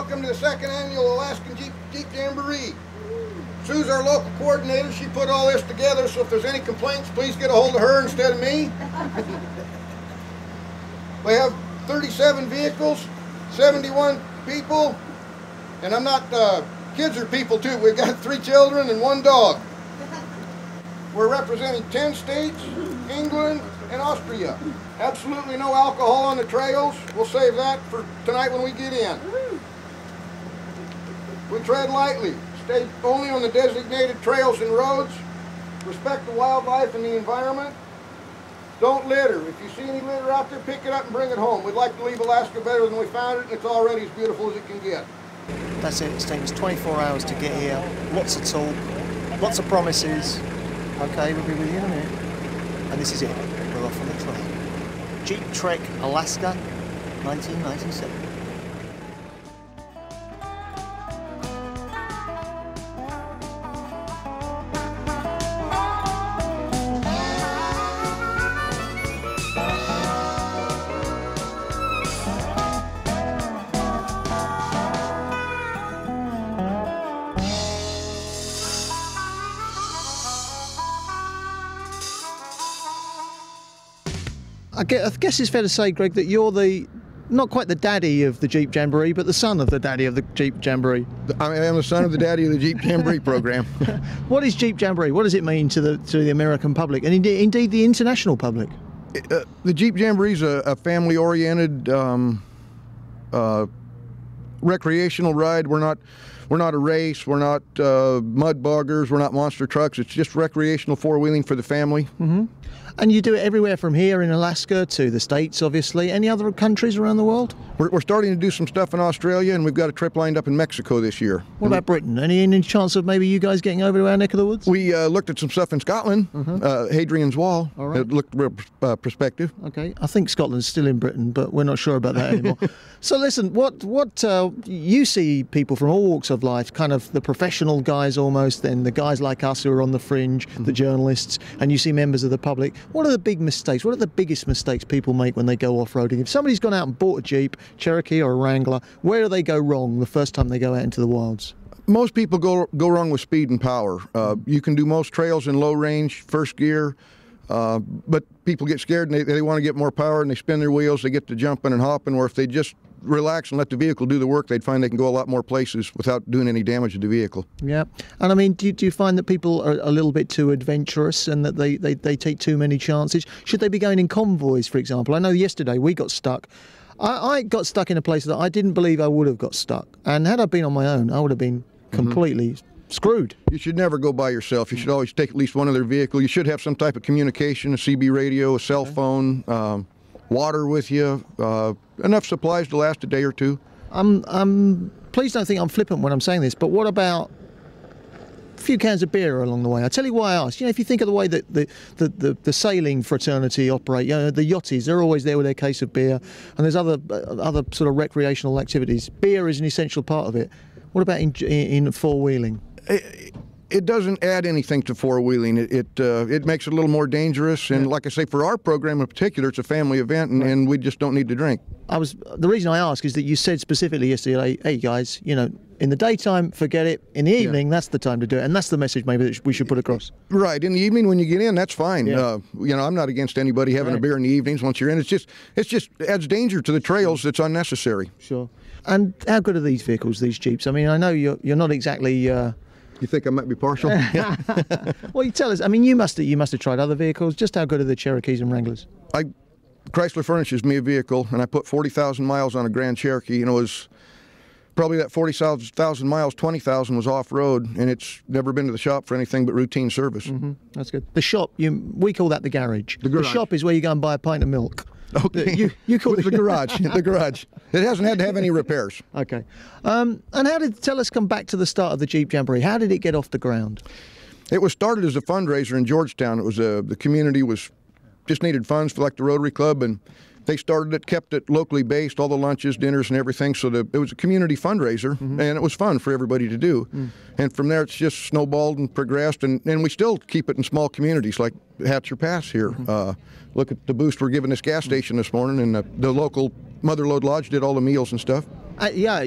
welcome to the second annual Alaskan Jeep Jamboree. Sue's our local coordinator. She put all this together, so if there's any complaints, please get a hold of her instead of me. We have 37 vehicles, 71 people, and I'm not, kids are people too. We've got 3 children and 1 dog. We're representing 10 states, England, and Austria. Absolutely no alcohol on the trails. We'll save that for tonight when we get in. We tread lightly, stay only on the designated trails and roads, respect the wildlife and the environment. Don't litter. If you see any litter out there, pick it up and bring it home. We'd like to leave Alaska better than we found it, and it's already as beautiful as it can get. That's it. It's taken us 24 hours to get here. Lots of talk, lots of promises. Okay, we'll be with you in a minute. And this is it. We're off on the trail. Jeep Trek Alaska, 1997. I guess it's fair to say, Greg, that you're not quite the daddy of the Jeep Jamboree, but the son of the daddy of the Jeep Jamboree. I am the son of the daddy of the Jeep Jamboree program. What is Jeep Jamboree? What does it mean to the American public, and indeed the international public? The Jeep Jamboree is a family-oriented recreational ride. We're not a race. We're not mud boggers. We're not monster trucks. It's just recreational four-wheeling for the family. Mm-hmm. And you do it everywhere from here in Alaska to the States, obviously. Any other countries around the world? We're starting to do some stuff in Australia, and we've got a trip lined up in Mexico this year. What about Britain? Any chance of maybe you guys getting over to our neck of the woods? We looked at some stuff in Scotland, Hadrian's Wall. All right. It looked real prospective. Okay, I think Scotland's still in Britain, but we're not sure about that anymore. So listen, what you see people from all walks of life, kind of the professional guys almost, then the guys like us who are on the fringe, the journalists, and you see members of the public. What are the big mistakes? What are the biggest mistakes people make when they go off-roading? If somebody's gone out and bought a Jeep, Cherokee or a Wrangler, where do they go wrong the first time they go out into the wilds? Most people go wrong with speed and power. You can do most trails in low range, first gear, but people get scared and they want to get more power and they spin their wheels, they get to jumping and hopping, or if they just relax and let the vehicle do the work, they'd find they can go a lot more places without doing any damage to the vehicle. Yeah, and I mean, do you find that people are a little bit too adventurous and that they take too many chances? Should they be going in convoys, for example? I know yesterday we got stuck. I got stuck in a place that I didn't believe I would have got stuck, and had I been on my own, I would have been completely screwed. You should never go by yourself. You should always take at least one other vehicle. You should have some type of communication, a CB radio, a cell phone, water with you, enough supplies to last a day or two. Please don't think I'm flippant when I'm saying this, but what about a few cans of beer along the way? I'll tell you why I asked. You know, if you think of the way that the sailing fraternity operate, you know, the yachties, they're always there with their case of beer, and there's other sort of recreational activities. Beer is an essential part of it. What about in four-wheeling? It doesn't add anything to four-wheeling. It makes it a little more dangerous, and like I say, for our program in particular, it's a family event, and we just don't need to drink. The reason I ask is that you said specifically yesterday, hey guys, you know, in the daytime, forget it. In the evening, that's the time to do it, and that's the message maybe that we should put across. Right. In the evening when you get in, that's fine. Yeah. You know, I'm not against anybody having a beer in the evenings once you're in. It just adds danger to the trails. It's unnecessary. Sure. And how good are these vehicles, these Jeeps? I mean, I know you're not exactly. You think I might be partial? Well, you tell us. I mean, you must have tried other vehicles. Just how good are the Cherokees and Wranglers? Chrysler furnishes me a vehicle, and I put 40,000 miles on a Grand Cherokee, and it was probably that 40,000 miles, 20,000 was off-road, and it's never been to the shop for anything but routine service. That's good. The shop, we call that the garage. The garage. The shop is where you go and buy a pint of milk. Okay. You call it the garage. The garage. It hasn't had to have any repairs. Okay. And tell us, come back to the start of the Jeep Jamboree. How did it get off the ground? It was started as a fundraiser in Georgetown. It was the community just needed funds for like the Rotary Club, and they started it, kept it locally based, all the lunches, dinners, and everything. So it was a community fundraiser, and it was fun for everybody to do. And from there, it's just snowballed and progressed, and we still keep it in small communities like Hatcher Pass here. Look at the boost we're giving this gas station this morning, and the local Mother Lode Lodge did all the meals and stuff. Yeah,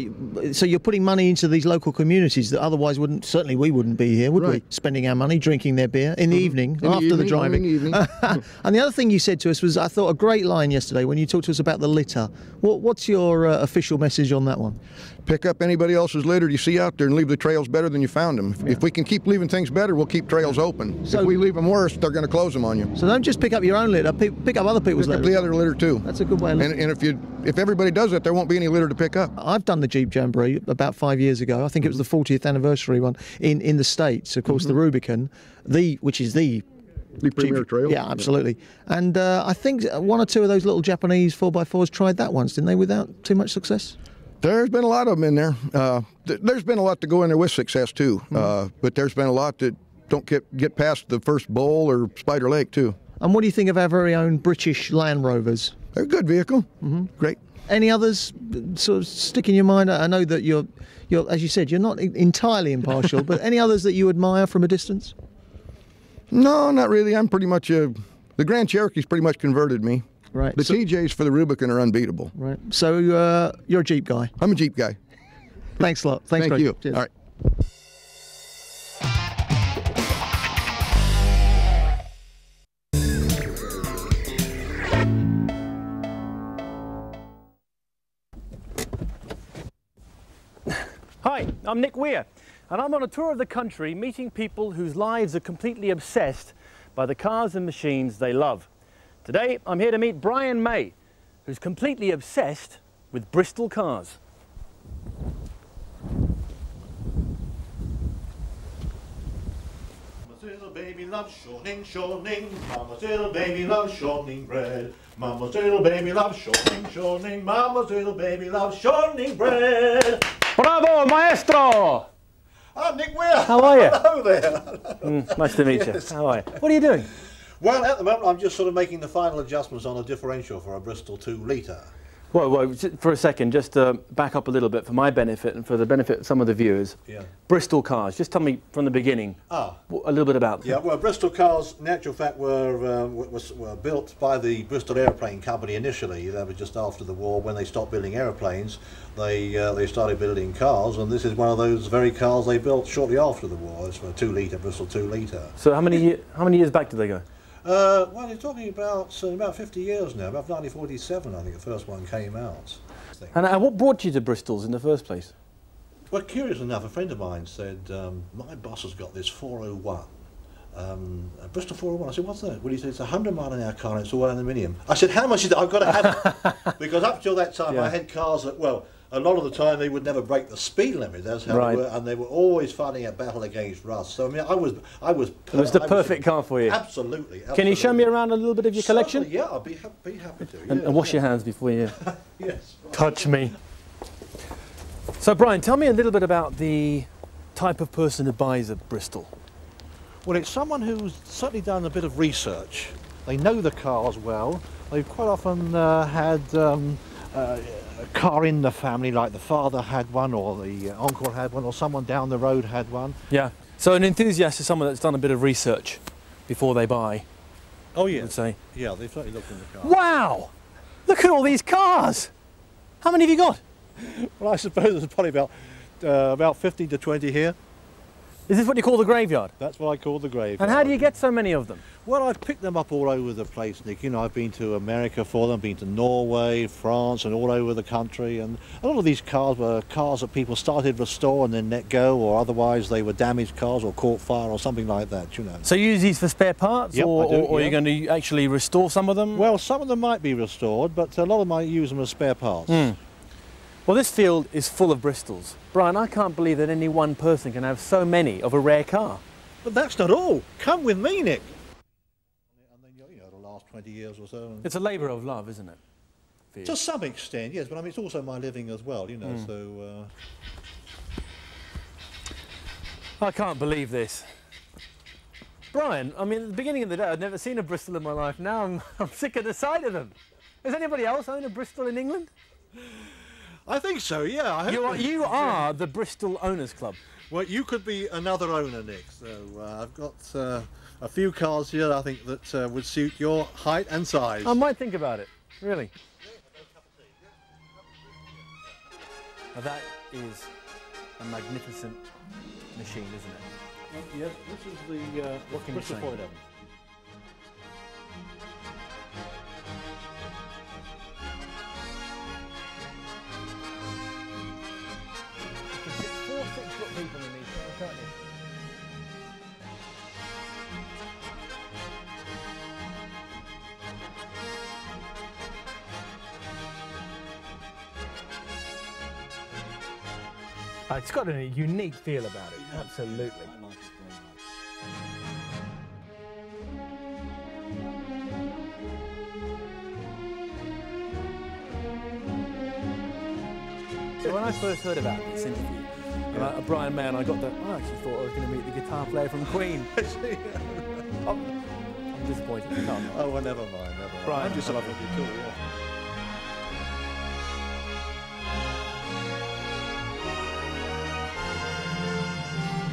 so you're putting money into these local communities that otherwise certainly we wouldn't be here, would we? Spending our money, drinking their beer in the evening, after the driving. And the other thing you said to us was, I thought, a great line yesterday when you talked to us about the litter. What's your official message on that one? Pick up anybody else's litter you see out there and leave the trails better than you found them. If we can keep leaving things better, we'll keep trails open. So if we leave them worse, they're going to close them on you. So don't just pick up your own litter, pick up other people's litter. Pick up the other litter too. That's a good way of looking. And if everybody does that, there won't be any litter to pick up. I've done the Jeep Jamboree about 5 years ago. I think it was the 40th anniversary one in the States. Of course, the Rubicon, which is the premier trail. Yeah, absolutely. And I think one or two of those little Japanese 4x4s tried that once, didn't they, without too much success? There's been a lot of them in there. There's been a lot to go in there with success too, but there's been a lot that don't get past the first bowl or Spider Lake too. And what do you think of our very own British Land Rovers? They're a good vehicle. Great. Any others sort of stick in your mind? I know that you're, as you said, you're not entirely impartial, but any others that you admire from a distance? No, not really. I'm pretty much the Grand Cherokee's pretty much converted me. Right. The TJs for the Rubicon are unbeatable. Right. So you're a Jeep guy. I'm a Jeep guy. Thanks a lot. Thanks, Thank you. Cheers. All right. Hi, I'm Nick Weir, and I'm on a tour of the country meeting people whose lives are completely obsessed by the cars and machines they love. Today, I'm here to meet Brian May, who's completely obsessed with Bristol cars. Mama's little baby loves shortening, shortening. Mama's little baby loves shortening bread. Mama's little baby loves shortening, shortening. Mama's little baby loves shortening bread. Bravo, maestro! I'm Nick Weir. How are you? Hello there. Nice to meet you. How are you? What are you doing? Well, at the moment, I'm just sort of making the final adjustments on a differential for a Bristol 2 litre. Well, for a second, just back up a little bit for my benefit and for the benefit of some of the viewers. Yeah. Bristol cars, just tell me from the beginning a little bit about them. Yeah, well, Bristol cars, in actual fact, were built by the Bristol Aeroplane Company initially. That was just after the war. When they stopped building aeroplanes, they started building cars, and this is one of those very cars they built shortly after the war. It's a 2 litre, Bristol 2 litre. So how many years back did they go? Well, you're talking about 50 years now. About 1947, I think the first one came out. And what brought you to Bristol's in the first place? Well, curious enough, a friend of mine said, my boss has got this 401. A Bristol 401. I said, what's that? Well, he said, it's a 100-mile-an-hour car and it's all aluminium. I said, how much is it? I've got to have it. Because up till that time, I had cars that, well, a lot of the time they would never break the speed limit. That's how they were, and they were always fighting a battle against rust. So I mean, it was the perfect car for you. Absolutely. Can you show me around a little bit of your collection? Yeah, I'll be happy to. And wash your hands before you yes. touch me. So Brian, tell me a little bit about the type of person who buys a Bristol. Well, it's someone who's certainly done a bit of research. They know the cars well. They've quite often had a car in the family, like the father had one, or the uncle had one, or someone down the road had one. Yeah. So an enthusiast is someone that's done a bit of research before they buy. Oh yeah. I would say. Yeah, they've certainly looked in the car. Wow! Look at all these cars. How many have you got? Well, I suppose there's probably about 15 to 20 here. Is this what you call the graveyard? That's what I call the graveyard. And how do you get so many of them? Well, I've picked them up all over the place, Nick. You know, I've been to America for them, been to Norway, France, and all over the country. And a lot of these cars were cars that people started to restore and then let go, or otherwise they were damaged cars or caught fire or something like that, you know. So you use these for spare parts, Yep, or, I do, or you're going to actually restore some of them? Well, some of them might be restored, but a lot of them I use them as spare parts. Well, this field is full of Bristols. Brian, I can't believe that any one person can have so many of a rare car. But that's not all. Come with me, Nick. And then, you know, the last 20 years or so. It's a labour of love, isn't it? To some extent, yes, but I mean, it's also my living as well, you know, so... I can't believe this. Brian, I mean, at the beginning of the day, I'd never seen a Bristol in my life. Now I'm sick of the sight of them. Does anybody else own a Bristol in England? I think so, yeah. I hope You are the Bristol Owners Club. Well, you could be another owner, Nick. So I've got a few cars here I think that would suit your height and size. I might think about it, really. Now that is a magnificent machine, isn't it? Yes, this is the What can you Bristol say? Foil oven. You can fit 4 6-foot people in these, can't you? It's got a unique feel about it, absolutely. I like it very much. So when I first heard about this interview, Brian May, and I got the, I actually thought I was going to meet the guitar player from Queen. I'm disappointed you can't. Oh, well, never mind, never mind. Brian, I just love it, cool, yeah.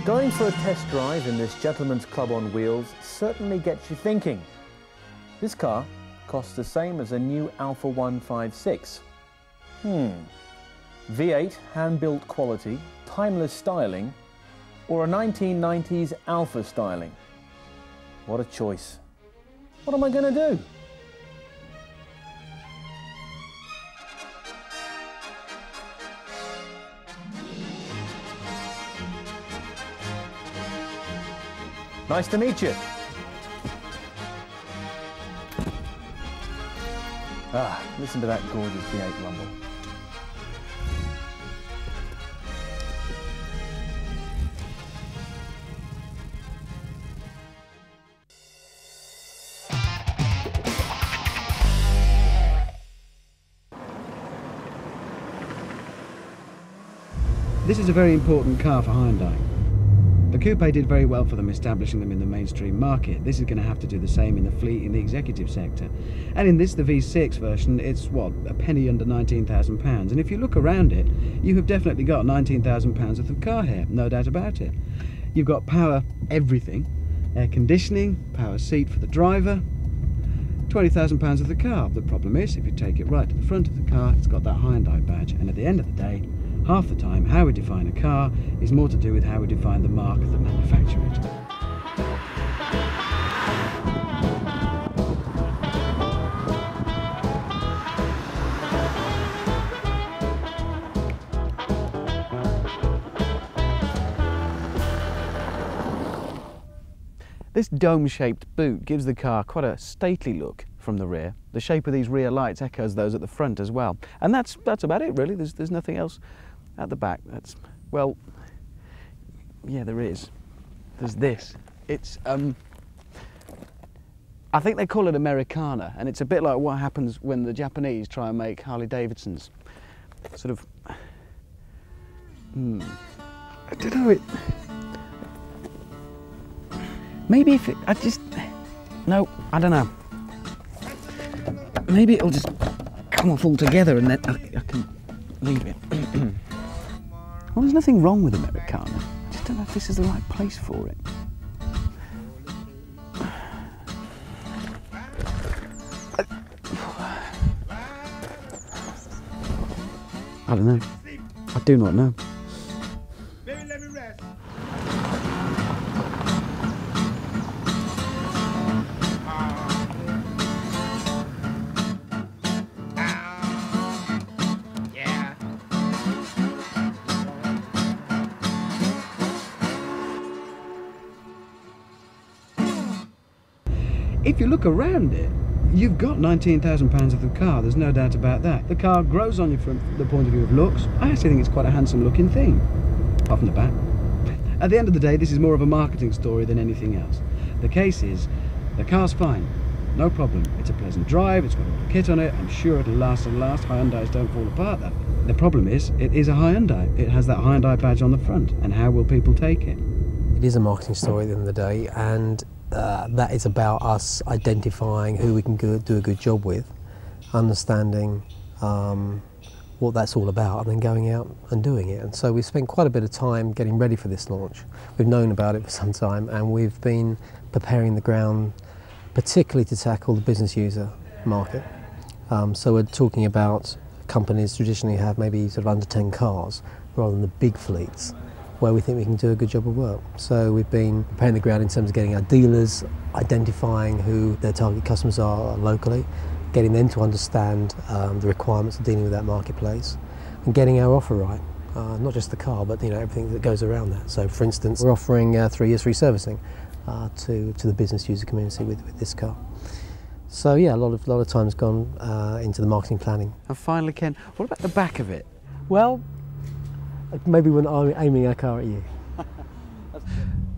Going for a test drive in this gentleman's club on wheels certainly gets you thinking. This car costs the same as a new Alfa 156. V8 hand-built quality, timeless styling, or a 1990s Alfa styling? What a choice. What am I going to do? Nice to meet you. Listen to that gorgeous V8 rumble. This is a very important car for Hyundai. The coupe did very well for them, establishing them in the mainstream market. This is going to have to do the same in the fleet in the executive sector. And in this, the V6 version, it's what, a penny under £19,000. And if you look around it, you have definitely got £19,000 worth of car here, no doubt about it. You've got power everything, air conditioning, power seat for the driver, £20,000 of the car. The problem is, if you take it right to the front of the car, it's got that Hyundai badge. And at the end of the day, half the time, how we define a car is more to do with how we define the mark that manufacture it. This dome-shaped boot gives the car quite a stately look from the rear. The shape of these rear lights echoes those at the front as well. And that's about it, really. There's nothing else at the back. That's, well, yeah, there is. There's this. It's, I think they call it Americana, and it's a bit like what happens when the Japanese try and make Harley Davidsons. Sort of, I don't know, maybe if it, no, I don't know. Maybe it'll just come off altogether and then I can leave it. Well, there's nothing wrong with Americana. I just don't know if this is the right place for it. I don't know. I do not know. Baby, let me rest. Yeah. If you look around it, you've got £19,000 of the car, there's no doubt about that. The car grows on you from the point of view of looks. I actually think it's quite a handsome looking thing, apart from the back. At the end of the day, this is more of a marketing story than anything else. The case is, the car's fine, no problem. It's a pleasant drive, it's got all the kit on it, I'm sure it'll last and last. Hyundais don't fall apart. The problem is, it is a Hyundai. It has that Hyundai badge on the front, and how will people take it? It is a marketing story at the end of the day, and that is about us identifying who we can do a good job with, understanding what that's all about, and then going out and doing it. And so we've spent quite a bit of time getting ready for this launch. We've known about it for some time, and we've been preparing the ground particularly to tackle the business user market. So we're talking about companies traditionally have maybe sort of under 10 cars rather than the big fleets, where we think we can do a good job of work. So we've been preparing the ground in terms of getting our dealers, identifying who their target customers are locally, getting them to understand the requirements of dealing with that marketplace, and getting our offer right. Not just the car, but everything that goes around that. So for instance, we're offering 3 years free servicing to the business user community with this car. So yeah, a lot of time's gone into the marketing planning. And finally, Ken, what about the back of it? Well, maybe we're not aiming our car at you.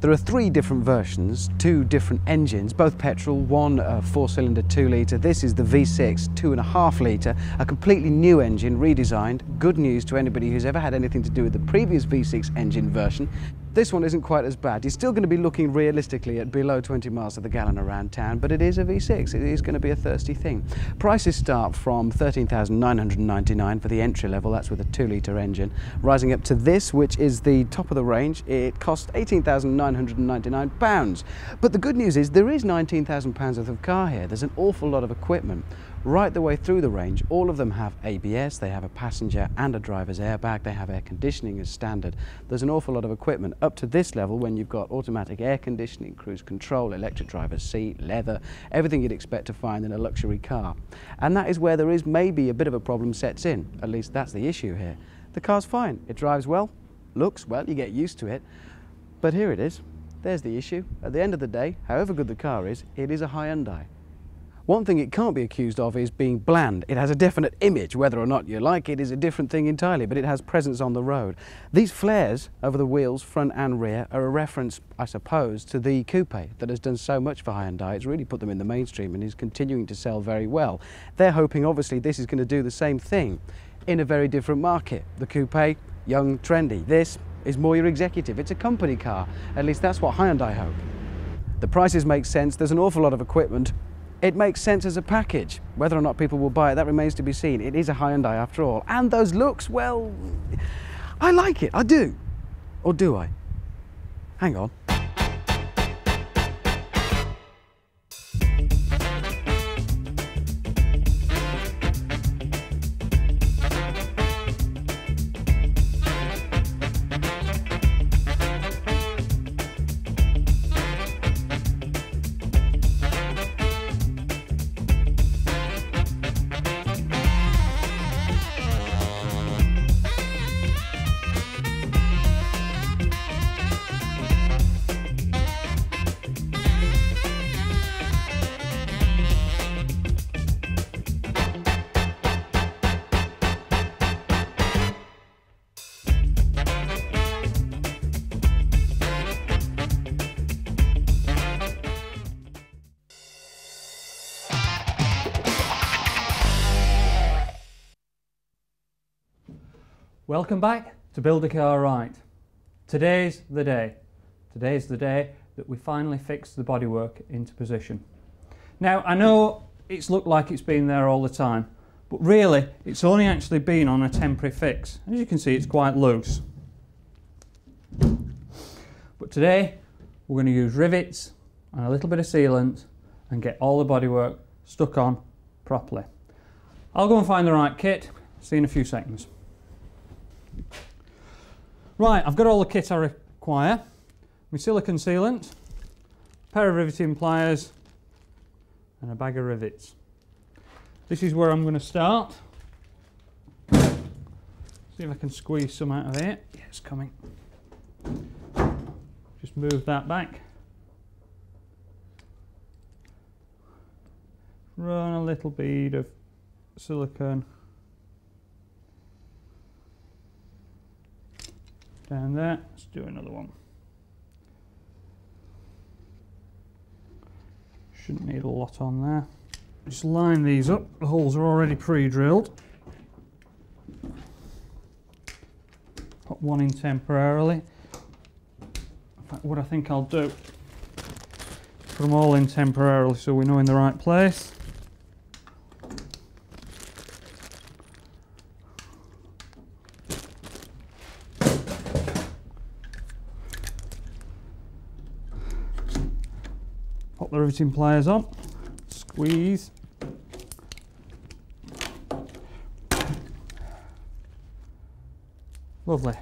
There are 3 different versions, 2 different engines, both petrol, one 4-cylinder 2-litre. This is the V6 2.5 litre, a completely new engine, redesigned. Good news to anybody who's ever had anything to do with the previous V6 engine version. This one isn't quite as bad. You're still going to be looking realistically at below 20 miles to the gallon around town, but it is a V6. It is going to be a thirsty thing. Prices start from $13,999 for the entry level, that's with a 2-litre engine, rising up to this, which is the top of the range. It costs £18,999. But the good news is there is £19,000 worth of car here. There's an awful lot of equipment. Right the way through the range, all of them have ABS, they have a passenger and a driver's airbag, they have air conditioning as standard. There's an awful lot of equipment up to this level when you've got automatic air conditioning, cruise control, electric driver's seat, leather, everything you'd expect to find in a luxury car. And that is where there is maybe a bit of a problem sets in. At least that's the issue here. The car's fine, it drives well, looks well, you get used to it. But here it is, there's the issue. At the end of the day, however good the car is, it is a Hyundai. One thing it can't be accused of is being bland. It has a definite image. Whether or not you like it is a different thing entirely, but it has presence on the road. These flares over the wheels, front and rear, are a reference, I suppose, to the coupe that has done so much for Hyundai. It's really put them in the mainstream and is continuing to sell very well. They're hoping, obviously, this is going to do the same thing in a very different market. The coupe, young, trendy. This is more your executive. It's a company car. At least that's what Hyundai hope. The prices make sense. There's an awful lot of equipment. It makes sense as a package. Whether or not people will buy it, that remains to be seen. It is a Hyundai after all. And those looks, well, I like it, I do. Or do I? Hang on. Welcome back to Build a Car Right. Today's the day. Today's the day that we finally fix the bodywork into position. Now, I know it's looked like it's been there all the time, but really it's only actually been on a temporary fix. As you can see, it's quite loose. But today we're going to use rivets and a little bit of sealant and get all the bodywork stuck on properly. I'll go and find the right kit. See you in a few seconds. Right, I've got all the kit I require. My silicone sealant, a pair of riveting pliers and a bag of rivets. This is where I'm going to start. See if I can squeeze some out of here. Yeah, it's coming. Just move that back. Run a little bead of silicone down there. Let's do another one. Shouldn't need a lot on there. Just line these up. The holes are already pre-drilled. Put one in temporarily. In fact, what I think I'll do, put them all in temporarily so we know in the right place. Pop the riveting pliers on, squeeze. Lovely.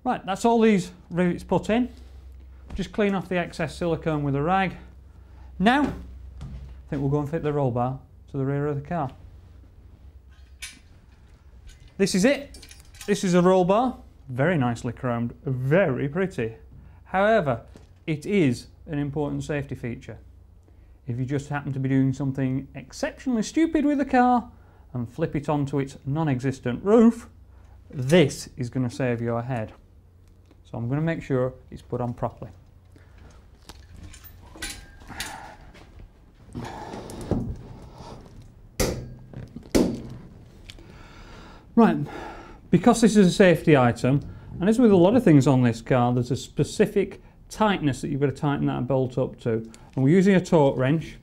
Right, that's all these rivets put in. Just clean off the excess silicone with a rag. Now, I think we'll go and fit the roll bar to the rear of the car. This is it. This is a roll bar, very nicely chromed, very pretty. However, it is an important safety feature. If you just happen to be doing something exceptionally stupid with the car and flip it onto its non-existent roof, this is going to save your head. So I'm going to make sure it's put on properly. Right, because this is a safety item, and as with a lot of things on this car, there's a specific tightness that you've got to tighten that bolt up to. And we're using a torque wrench,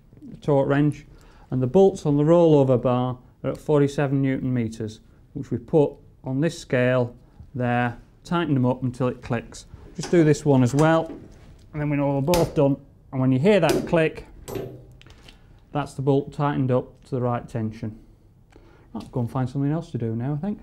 and the bolts on the rollover bar are at 47 Newton meters, which we put on this scale there, tighten them up until it clicks. Just do this one as well, and then we know we're both done. And when you hear that click, that's the bolt tightened up to the right tension. I'll go and find something else to do now, I think.